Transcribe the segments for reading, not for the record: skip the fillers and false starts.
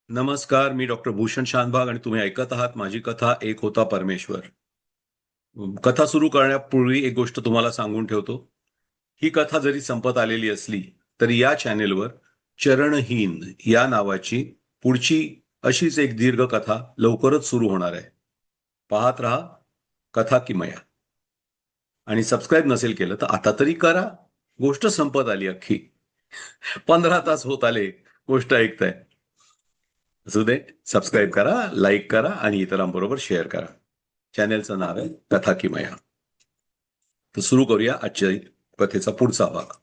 नमस्कार, मी डॉक्टर भूषण शानभाग आणि तुम्ही ऐकत आहात माझी कथा एक होता परमेश्वर. कथा सुरू करण्यापूर्वी एक गोष्ट तुम्हाला सांगून ठेवतो. ही कथा जरी संपत आलेली असली तरी या चॅनेलवर चरणहीन या नावाची पुढची अशीच एक दीर्घ कथा लवकरच सुरू होणार आहे. पाहत रहा कथा किमया. आणि सबस्क्राईब नसेल केलं तर आता तरी करा. गोष्ट संपत आली अख्खी. 15 तास होत आले गोष्ट ऐकताय. असू दे, सबस्क्राईब करा, लाईक करा आणि इतरांबरोबर शेअर करा. चॅनेलचं नाव आहे कथा किमया. तर सुरू करूया आजच्या कथेचा पुढचा भाग.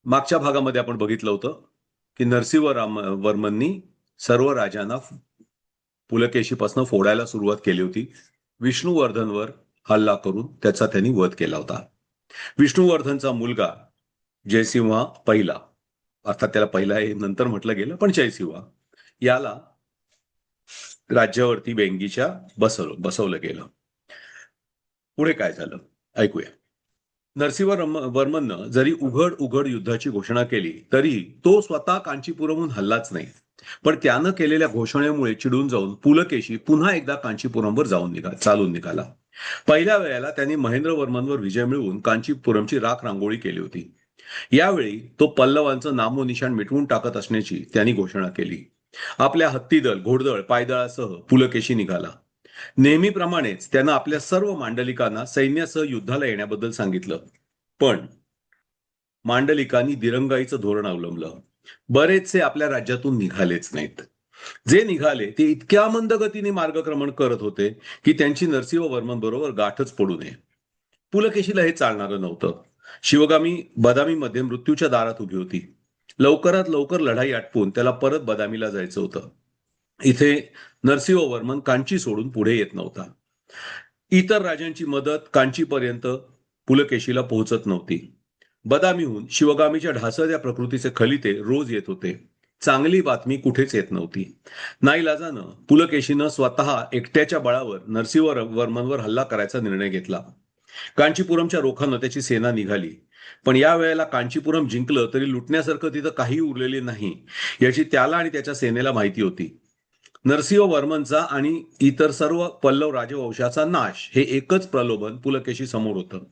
मागच्या भागामध्ये आपण बघितलं होतं की नरसिंहवर्मननी सर्व राजांना पुलकेशीपासून फोडायला सुरुवात केली होती. विष्णुवर्धनवर हल्ला करून त्याचा त्यांनी वध केला होता. विष्णुवर्धनचा मुलगा जयसिंह पहिला, अर्थात त्याला पहिला हे नंतर म्हटलं गेलं, पण जयसिंह याला राज्यावरती वेंगीच्या बसवलं गेलं. पुढे काय झालं ऐकूया. नरसिंहवर्मननं जरी उघड युद्धाची घोषणा केली तरी तो स्वतः कांचीपुरमहून हल्लाच नाही. पण त्यानं केलेल्या घोषणेमुळे चिडून जाऊन पुलकेशी पुन्हा एकदा कांचीपुरमवर चालून निघाला. पहिल्या वेळेला त्यांनी महेंद्रवर्मनवर विजय मिळवून कांचीपुरमची राख रांगोळी केली होती. यावेळी तो पल्लवांचं नामोनिशाण मिटवून टाकत असण्याची त्यांनी घोषणा केली. आपल्या हत्तीदल, घोडदळ, पायदळासह पुलकेशी निघाला. नेहमीप्रमाणेच त्यानं आपल्या सर्व मांडलिकांना सैन्यासह युद्धाला येण्याबद्दल सांगितलं. पण मांडलिकांनी दिरंगाईचं धोरण अवलंबलं. बरेचसे आपल्या राज्यातून निघालेच नाहीत. जे निघाले ते इतक्या मंद गतीने मार्गक्रमण करत होते की त्यांची नरसिंहवर्मन बरोबर गाठच पडू नये. पुलकेशीला हे चालणारं नव्हतं. शिवगामी बदामीमध्ये मृत्यूच्या दारात उभी होती. लवकरात लवकर लढाई आटपून त्याला परत बदामीला जायचं होतं. इथे नरसिंहवर्मन कांची सोडून पुढे येत नव्हता. इतर राजांची मदत कांचीपर्यंत पुलकेशीला पोहोचत नव्हती. बदामीहून शिवगामीच्या ढासळत्या प्रकृतीचे खलिते रोज येत होते. चांगली बातमी कुठेच येत नव्हती. नाईलाजानं पुलकेशीनं स्वतः एकट्याच्या बळावर नरसिंहवर्मनवर हल्ला करायचा निर्णय घेतला. कांचीपुरमच्या रोखानं त्याची सेना निघाली. पण या वेळेला कांचीपुरम जिंकलं तरी लुटण्यासारखं तिथं काही उरलेले नाही याची त्याला आणि त्याच्या सेनेला माहिती होती. नरसिंहवर्मनचा आणि इतर सर्व पल्लव राजवंशाचा नाश हे एकच प्रलोभन पुलकेशी समोर होतं.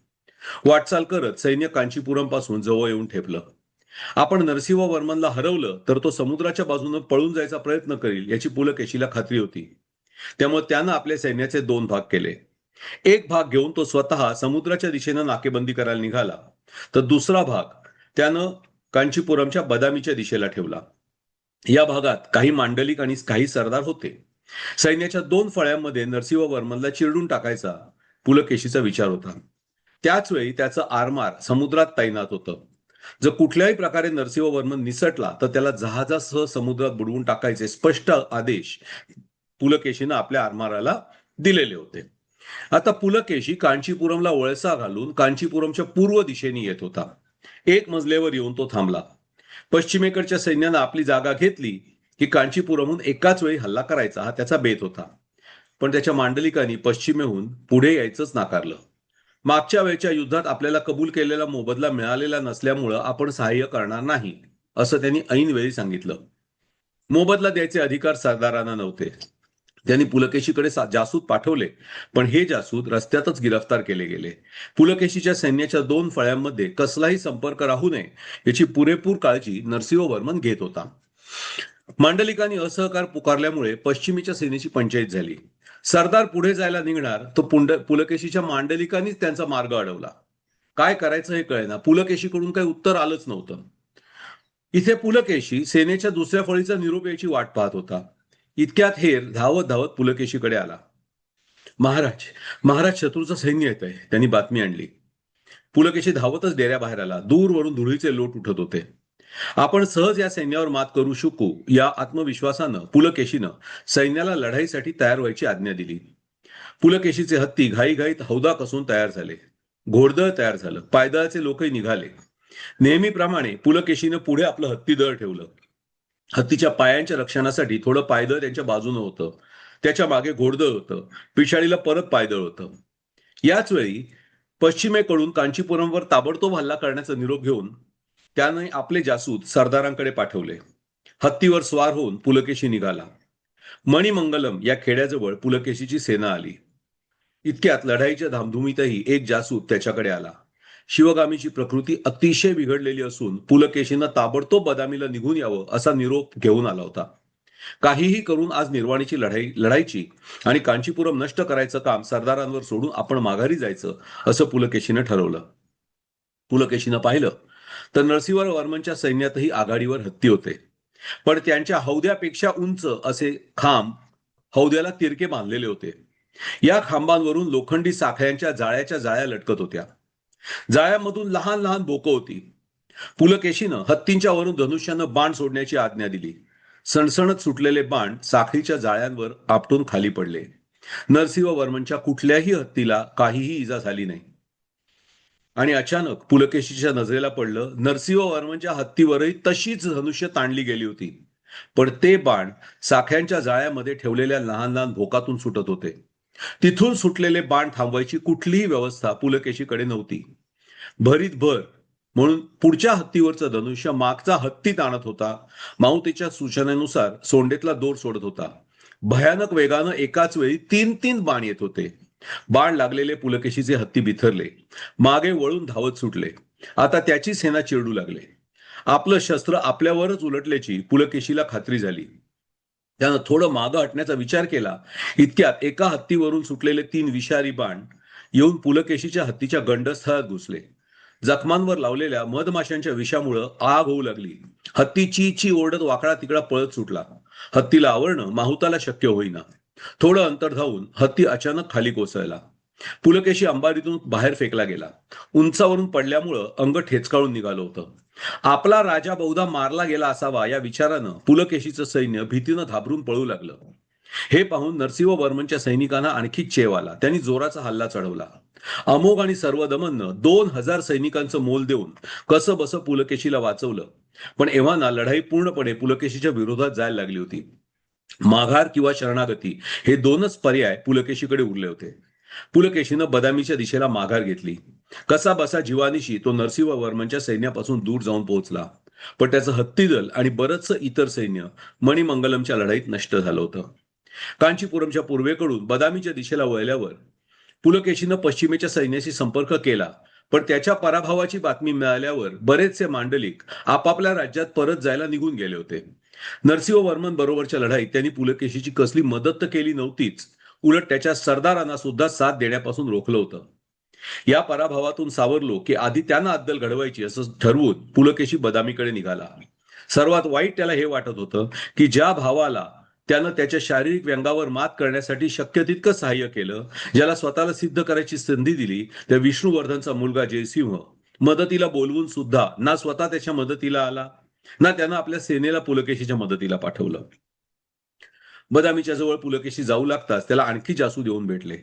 वाटचाल करत सैन्य कांचीपुरम पासून जवळ येऊन ठेपलं. आपण नरसिंहवर्मनला हरवलं तर तो समुद्राच्या बाजूने पळून जायचा प्रयत्न करील याची पुलकेशीला खात्री होती. त्यामुळे त्यानं आपल्या सैन्याचे 2 भाग केले. एक भाग घेऊन तो स्वतः समुद्राच्या दिशेनं नाकेबंदी करायला निघाला, तर दुसरा भाग त्यानं कांचीपुरमच्या बदामीच्या दिशेला ठेवला. या भागात काही मांडलिक आणि काही सरदार होते. सैन्याच्या 2 फळ्यांमध्ये नरसिंहवर्मनला चिरडून टाकायचा पुलकेशीचा विचार होता. त्याच वेळी त्याचं आरमार समुद्रात तैनात होतं. जर कुठल्याही प्रकारे नरसिंहवर्मन निसटला तर त्याला जहाजासह समुद्रात बुडवून टाकायचे स्पष्ट आदेश पुलकेशीनं आपल्या आरमाराला दिलेले होते. आता पुलकेशी कांचीपुरमला वळसा घालून कांचीपुरमच्या पूर्व दिशेने येत होता. एक मजलेवर येऊन तो थांबला. पश्चिमेकडच्या सैन्यानं आपली जागा घेतली की कांचीपुरमहून एकाच वेळी हल्ला करायचा हा त्याचा बेत होता. पण त्याच्या मांडलिकांनी पश्चिमेहून पुढे यायचंच नाकारलं. मागच्या वेळच्या युद्धात आपल्याला कबूल केलेला मोबदला मिळालेला नसल्यामुळं आपण सहाय्य करणार नाही असं त्यांनी ऐनवेळी सांगितलं. मोबदला द्यायचे अधिकार सरदारांना नव्हते. त्यांनी पुलकेशीकडे जासूद पाठवले, पण हे जासूद रस्त्यातच गिरफ्तार केले गेले. पुलकेशीच्या सैन्याच्या 2 फळ्यांमध्ये कसलाही संपर्क राहू नये याची पुरेपूर काळजी नरसिंहवर्मन घेत होता. मांडलिकांनी असहकार पुकारल्यामुळे पश्चिमेच्या सेनेची पंचायत झाली. सरदार पुढे जायला निघणार तो पुलकेशीच्या मांडलिकांनीच त्यांचा मार्ग अडवला. काय करायचं हे कळेना. पुलकेशीकडून काही उत्तर आलंच नव्हतं. इथे पुलकेशी सेनेच्या दुसऱ्या फळीचा निरोप यायची वाट पाहत होता. इतक्यात हेर धावत धावत पुलकेशीकडे आला. महाराज, महाराज, शत्रूचं सैन्य येत आहे, त्यांनी बातमी आणली. पुलकेशी धावतच डेऱ्याबाहेर आला. दूरवरून धुळीचे लोट उठत होते. आपण सहज या सैन्यावर मात करू शकू या आत्मविश्वासानं पुलकेशीनं सैन्याला लढाईसाठी तयार व्हायची आज्ञा दिली. पुलकेशीचे हत्ती घाईघाईत हौदा कसून तयार झाले. घोडदळ तयार झालं. पायदळाचे लोकही निघाले. नेहमीप्रमाणे पुलकेशीनं पुढे आपलं हत्तीदळ ठेवलं. हत्तीच्या पायांच्या रक्षणासाठी थोडं पायदळ त्यांच्या बाजूनं होतं. त्याच्या मागे घोडदळ होतं. पिछाडीला परत पायदळ होतं. याच वेळी पश्चिमेकडून कांचीपुरमवर ताबडतोब हल्ला करण्याचा निरोप घेऊन त्याने आपले जासूद सरदारांकडे पाठवले. हत्तीवर स्वार होऊन पुलकेशी निघाला. मणिमंगलम या खेड्याजवळ पुलकेशीची सेना आली. इतक्यात लढाईच्या धामधुमीतही एक जासूस त्याच्याकडे आला. शिवगामीची प्रकृती अतिशय बिघडलेली असून पुलकेशीनं ताबडतोब बदामीला निघून यावं असा निरोप घेऊन आला होता. काहीही करून आज निर्वाणीची लढायची आणि कांचीपुरम नष्ट करायचं काम सरदारांवर सोडून आपण माघारी जायचं असं पुलकेशीनं ठरवलं. पुलकेशीनं पाहिलं तर नरसिंहवर्मनच्या सैन्यातही आघाडीवर हत्ती होते, पण त्यांच्या हौद्यापेक्षा उंच असे खांब हौद्याला तिरके बांधलेले होते. या खांबांवरून लोखंडी साखळ्यांच्या जाळ्याच्या जाळ्या लटकत होत्या. जाळ्यामधून लहान लहान बोकं होती. पुलकेशीनं हत्तींच्या वरून धनुष्यानं बाण सोडण्याची आज्ञा दिली. सणसणत सुटलेले बाण साखळीच्या जाळ्यांवर आपटून खाली पडले. नरसिंहवर्मनच्या कुठल्याही हत्तीला काहीही इजा झाली नाही. आणि अचानक पुलकेशीच्या नजरेला पडलं, नरसिंहवर्मनच्या हत्तीवरही तशीच धनुष्य ताणली गेली होती, पण ते बाण साख्यांच्या जाळ्यामध्ये ठेवलेल्या लहान लहान भोकातून सुटत होते. तिथून सुटलेले बाण थांबवायची कुठलीही व्यवस्था पुलकेशीकडे नव्हती. भरीत भर म्हणून पुढच्या हत्तीवरचं धनुष्य मागचा हत्ती ताणत होता. माऊतीच्या सूचनेनुसार सोंडेतला दोर सोडत होता. भयानक वेगानं एकाच वेळी 3-3 बाण येत होते. बाण लागलेले पुलकेशीचे हत्ती बिथरले, मागे वळून धावत सुटले. आता त्याची सेना चिरडू लागले. आपलं शस्त्र आपल्यावरच उलटल्याची पुलकेशीला खात्री झाली. त्यानं थोडं मागं हटण्याचा विचार केला. इतक्यात एका हत्तीवरून सुटलेले 3 विषारी बाण येऊन पुलकेशीच्या हत्तीच्या गंडस्थळात घुसले. जखमांवर लावलेल्या मधमाशांच्या विषामुळं आग होऊ लागली. हत्ती ची ची ओरडत वाकडा तिकडा पळत सुटला. हत्तीला आवरणं माहुताला शक्य होईना. थोडं अंतर धावून हत्ती अचानक खाली कोसळला. पुलकेशी अंबारीतून बाहेर फेकला गेला. उंचावरून पडल्यामुळं अंग ठेचकाळून निघालं होतं. आपला राजा बहुधा मारला गेला असावा या विचारानं पुलकेशीचं सैन्य भीतीनं घाबरून पळू लागलं. हे पाहून नरसिंहवर्मनच्या सैनिकांना आणखी चेव आला. त्यांनी जोराचा हल्ला चढवला. अमोघ आणि सर्वदमननं 2000 सैनिकांचं मोल देऊन कसं बसं पुलकेशीला वाचवलं. पण एव्हाना लढाई पूर्णपणे पुलकेशीच्या विरोधात जायला लागली होती. माघार किंवा शरणागती हे दोनच पर्याय पुलकेशीकडे उरले होते. पुलकेशीनं बदामीच्या दिशेला माघार घेतली. कसा बसा जीवानीशी तो नरसिंहवर्मनच्या सैन्यापासून दूर जाऊन पोहोचला, पण त्याचं हत्तीदल आणि बरचसं इतर सैन्य मणिमंगलमच्या लढाईत नष्ट झालं होतं. कांचीपुरमच्या पूर्वेकडून बदामीच्या दिशेला वळल्यावर पुलकेशीनं पश्चिमेच्या सैन्याशी संपर्क केला, पण त्याच्या पराभवाची बातमी मिळाल्यावर बरेचसे मांडलिक आपापल्या राज्यात परत जायला निघून गेले होते. नरसिंहवर्मन बरोबरच्या लढाईत त्यांनी पुलकेशीची कसली मदत तर केली नव्हतीच, उलट त्याच्या सरदारांना सुद्धा साथ देण्यापासून रोखलं होतं. या पराभवातून सावरलो की आधी त्यांना अद्दल घडवायची असं ठरवून पुलकेशी बदामीकडे निघाला. सर्वात वाईट त्याला हे वाटत होतं की ज्या भावाला त्यानं त्याच्या शारीरिक व्यंगावर मात करण्यासाठी शक्य तितकं सहाय्य केलं, ज्याला स्वतःला सिद्ध करायची संधी दिली, त्या विष्णुवर्धनचा मुलगा जयसिंह मदतीला बोलवून सुद्धा ना स्वतः त्याच्या मदतीला आला, ना त्यानं आपल्या सेनेला पुलकेशीच्या मदतीला पाठवलं. बदामीच्या जवळ पुलकेशी जाऊ लागताच त्याला आणखी जासू देऊन भेटले.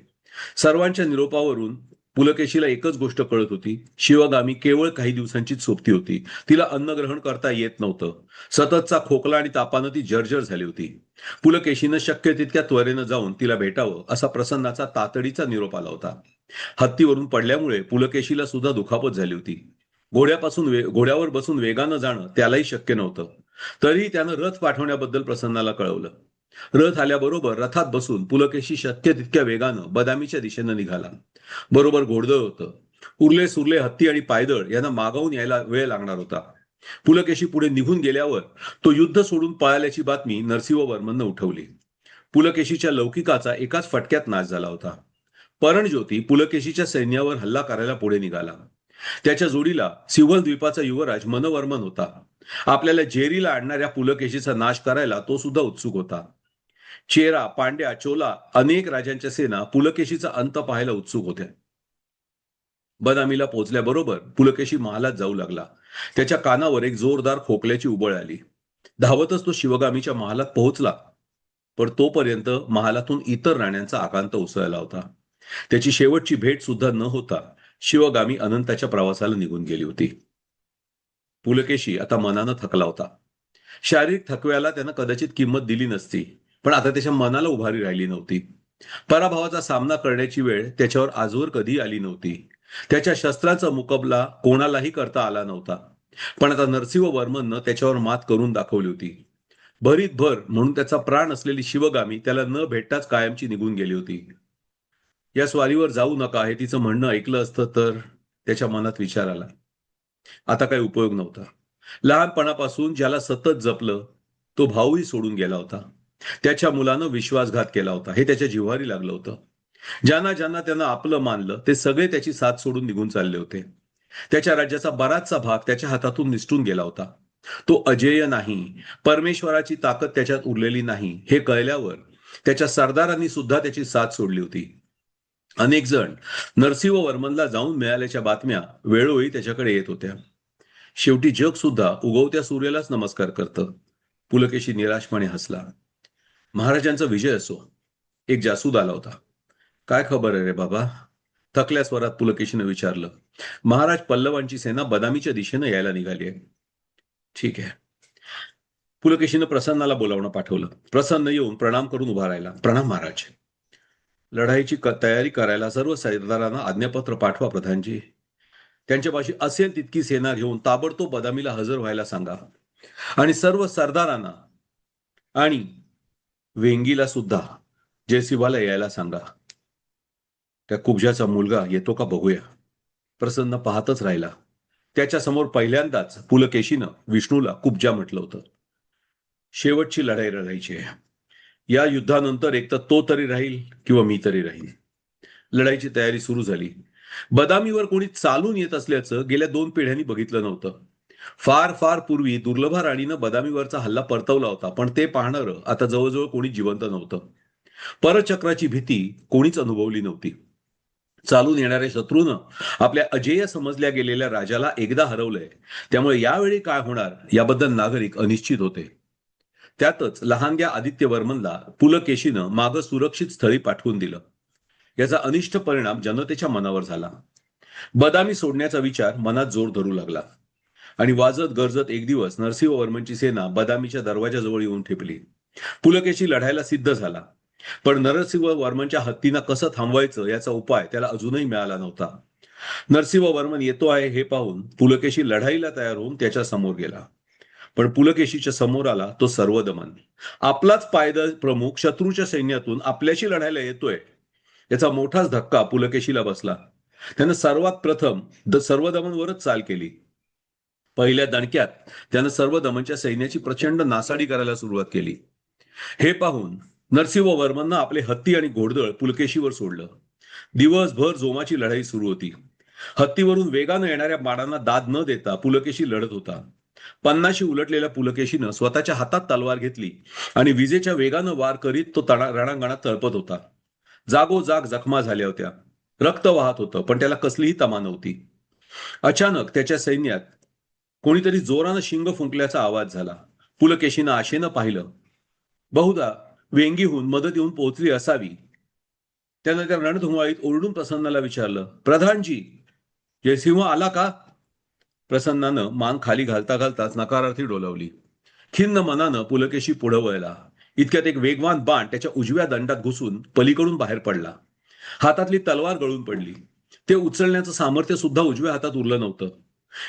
सर्वांच्या निरोपावरून पुलकेशीला एकच गोष्ट कळत होती, शिवगामी केवळ काही दिवसांचीच सोबती होती. तिला अन्न ग्रहण करता येत नव्हतं. सततचा खोकला आणि तापानं ती जर्जर झाली होती. पुलकेशीनं शक्य तितक्या त्वरेनं जाऊन तिला भेटावं असा प्रसन्नाचा तातडीचा निरोप आला होता. हत्तीवरून पडल्यामुळे पुलकेशीला सुद्धा दुखापत झाली होती. घोड्यावर बसून वेगानं जाणं त्यालाही शक्य नव्हतं. तरीही त्यानं रथ पाठवण्याबद्दल प्रसन्नाला कळवलं. रथ आल्याबरोबर रथात बसून पुलकेशी शक्य तितक्या वेगानं बदामीच्या दिशेनं निघाला. बरोबर घोडदळ होतं. उरले सुरले हत्ती आणि पायदळ यांना मागावून यायला वेळ लागणार होता. पुलकेशी पुढे निघून गेल्यावर तो युद्ध सोडून पळाल्याची बातमी नरसिंहवर्मननं उठवली. पुलकेशीच्या लौकिकाचा एकाच फटक्यात नाश झाला होता. परणज्योती पुलकेशीच्या सैन्यावर हल्ला करायला पुढे निघाला. त्याच्या जोडीला सिंहल द्वीपाचा युवराज मनवर्मन होता. आपल्याला जेरीला आणणाऱ्या पुलकेशीचा नाश करायला तो सुद्धा उत्सुक होता. चेरा, पांड्या, चोला अनेक राजांच्या सेना पुलकेशीचा अंत पाहायला उत्सुक होत्या. बदामीला पोहोचल्याबरोबर पुलकेशी महालात जाऊ लागला. त्याच्या कानावर एक जोरदार खोकल्याची उबळ आली. धावतच तो शिवगामीच्या महालात पोहोचला, पण तोपर्यंत महालातून इतर राण्यांचा आकांत उसळला होता. त्याची शेवटची भेट सुद्धा न होता शिवगामी अनंताच्या प्रवासाला निघून गेली होती. पुलकेशी आता मनानं थकला होता. शारीरिक थकव्याला त्यानं कदाचित किंमत दिली नसती, पण आता त्याच्या मनाला उभारी राहिली नव्हती. पराभवाचा सामना करण्याची वेळ त्याच्यावर आजवर कधी आली नव्हती. त्याच्या शस्त्रांचा मुकाबला कोणालाही करता आला नव्हता, पण आता नरसिंहवर्मननं त्याच्यावर मात करून दाखवली होती. भरीत भर म्हणून त्याचा प्राण असलेली शिवगामी त्याला न भेटताच कायमची निघून गेली होती. या स्वारीवर जाऊ नका हे तिचं म्हणणं ऐकलं असतं तर त्याच्या मनात विचार आला. आता काही उपयोग नव्हता. लहानपणापासून ज्याला सतत जपलं तो भाऊही सोडून गेला होता. त्याच्या मुलानं विश्वासघात केला होता हे त्याच्या जिव्हारी लागलं होतं. ज्यांना ज्यांना त्यानं आपलं मानलं ते सगळे त्याची साथ सोडून निघून चालले होते. त्याच्या राज्याचा बराचसा भाग त्याच्या हातातून निसटून गेला होता. तो अजेय नाही, परमेश्वराची ताकद त्याच्यात उरलेली नाही हे कळल्यावर त्याच्या सरदारांनी सुद्धा त्याची साथ सोडली होती. अनेक जण नरसिंहवर्मनला जाऊन मिळाल्याच्या बातम्या वेळोवेळी त्याच्याकडे येत होत्या. शेवटी जग सुद्धा उगवत्या सूर्यालाच नमस्कार करतं. पुलकेशी निराशपणे हसला. महाराजांचा विजय असो. एक जासूद आला होता. काय खबर आहे रे बाबा? थकल्या स्वरात पुलकेशीनं विचारलं. महाराज पल्लवांची सेना बदामीच्या दिशेनं यायला निघाली आहे. ठीक आहे. पुलकेशीनं प्रसन्नाला बोलावणं पाठवलं. प्रसन्न येऊन प्रणाम करून उभा राहिला. प्रणाम महाराज. लढाईची तयारी करायला सर्व सरदारांना आज्ञापत्र पाठवा प्रधानजी. त्यांच्यापाशी असेल तितकी सेना घेऊन ताबडतोब बदामीला हजर व्हायला सांगा. आणि सर्व सरदारांना आणि वेंगीला सुद्धा जयसिंहाला यायला सांगा. त्या कुब्जाचा मुलगा येतो का बघूया. प्रसन्न पाहतच राहिला. त्याच्या समोर पहिल्यांदाच पुलकेशीनं विष्णूला कुब्जा म्हटलं होतं. शेवटची लढाई लढायची आहे. या युद्धानंतर एक तर तो तरी राहील किंवा मी तरी राहील. लढाईची तयारी सुरू झाली. बदामीवर कोणी चालून येत असल्याचं गेल्या 2 पिढ्यांनी बघितलं नव्हतं. फार फार पूर्वी दुर्लभा राणीनं बदामीवरचा हल्ला परतवला होता, पण ते पाहणारं आता जवळजवळ कोणी जिवंत नव्हतं. परचक्राची भीती कोणीच अनुभवली नव्हती. चालून येणाऱ्या शत्रूनं आपल्या अजेय समजल्या गेलेल्या राजाला एकदा हरवलंय, त्यामुळे यावेळी काय होणार याबद्दल नागरिक अनिश्चित होते. त्यातच लहानग्या आदित्यवर्मनला पुलकेशीनं मागं सुरक्षित स्थळी पाठवून दिलं. याचा अनिष्ट परिणाम जनतेच्या मनावर झाला. बदामी सोडण्याचा विचार मनात जोर धरू लागला आणि वाजत गरजत एक दिवस नरसिंहवर्मनची सेना बदामीच्या दरवाजाजवळ येऊन ठेपली. पुलकेशी लढायला सिद्ध झाला, पण नरसिंहवर्मनच्या हत्तींना कसं थांबवायचं याचा उपाय त्याला अजूनही मिळाला नव्हता. नरसिंहवर्मन येतो आहे हे पाहून पुलकेशी लढाईला तयार होऊन त्याच्या समोर गेला. पण पुलकेशीच्या समोर आला तो सर्वदमन. आपलाच पायदळ प्रमुख शत्रूच्या सैन्यातून आपल्याशी लढायला येतोय याचा मोठाच धक्का पुलकेशीला बसला. त्यानं सर्वात प्रथम सर्वदमनवरच चाल केली. पहिल्या दणक्यात त्यानं सर्वदमनच्या सैन्याची प्रचंड नासाडी करायला सुरुवात केली. हे पाहून नरसिंहवर्मननं आपले हत्ती आणि घोडदळ पुलकेशीवर सोडलं. दिवसभर जोमाची लढाई सुरू होती. हत्तीवरून वेगानं येणाऱ्या बाणांना दाद न देता पुलकेशी लढत होता. 50शी उलटलेल्या पुलकेशीनं स्वतःच्या हातात तलवार घेतली आणि विजेच्या वेगानं वार करीत तो रणांगणात तळपत होता. जागोजाग जखमा झाल्या होत्या. रक्त वाहत होतं, पण त्याला कसलीही तमा नव्हती. अचानक त्याच्या सैन्यात कोणीतरी जोरानं शिंग फुंकल्याचा आवाज झाला. पुलकेशीनं आशेनं पाहिलं. बहुधा वेंगीहून मदत येऊन पोहोचली असावी. त्यानं त्या रणधुमाळीत ओरडून प्रसन्नाला विचारलं, प्रधानजी, जयसिंह आला का? प्रसन्नानं मान खाली घालता घालताच नकारार्थी डोलावली. खिन्न मनानं पुलकेशी पुढं वळला. इतक्यात एक वेगवान बाण त्याच्या उजव्या दंडात घुसून पलीकडून बाहेर पडला. हातातली तलवार गळून पडली. ते उचलण्याचं सामर्थ्य सुद्धा उजव्या हातात उरलं नव्हतं.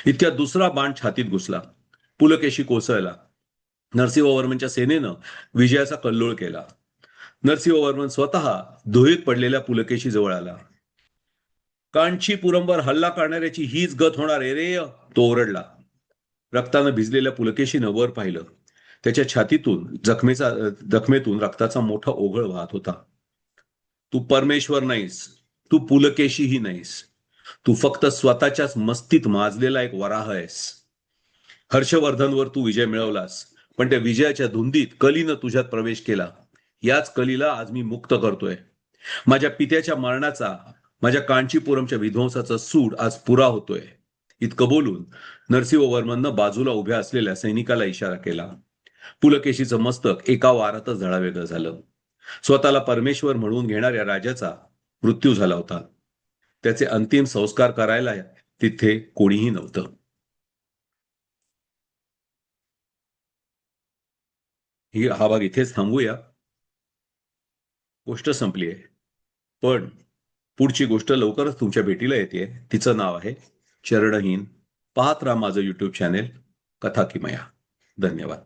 इतक्यात दुसरा बाण छातीत घुसला. पुलकेशी कोसळला. नरसिंहवर्मनच्या सेनेनं विजयाचा कल्लोळ केला. नरसिंहवर्मन स्वतः धुळीत पडलेल्या पुलकेशी जवळ आला. कांचीपुरमवर हल्ला करणाऱ्याची हीच गत होणार आहे रे, तो ओरडला. रक्तानं भिजलेल्या पुलकेशीनं वर पाहिलं. त्याच्या छातीतून जखमेतून रक्ताचा मोठा ओघळ वाहत होता. तू परमेश्वर नाहीस, तू पुलकेशीही नाहीस. तू फक्त स्वतःच्याच मस्तीत माजलेला एक वराह आहेस. हर्षवर्धनवर तू विजय मिळवलास, पण त्या विजयाच्या धुंदीत कलीनं तुझ्यात प्रवेश केला. याच कलीला आज मी मुक्त करतोय. माझ्या पित्याच्या मरणाचा, माझ्या कांचीपुरमच्या विध्वंसाचा सूड आज पुरा होतोय. इतकं बोलून नरसिंहवर्मननं बाजूला उभ्या असलेल्या सैनिकाला इशारा केला. पुलकेशीचं मस्तक एका वारातच झळावेगळं झालं. स्वतःला परमेश्वर म्हणून घेणाऱ्या राजाचा मृत्यू झाला होता. त्याचे अंतिम संस्कार करायला तिथे कोणीही नव्हतं. हा भाग इथेच थांबूया. गोष्ट संपली आहे, पण पुढची गोष्ट लवकरच तुमच्या भेटीला येते. तिचं नाव आहे चरणहीन. पाहत राहा माझं YouTube चॅनेल कथा किमया. धन्यवाद.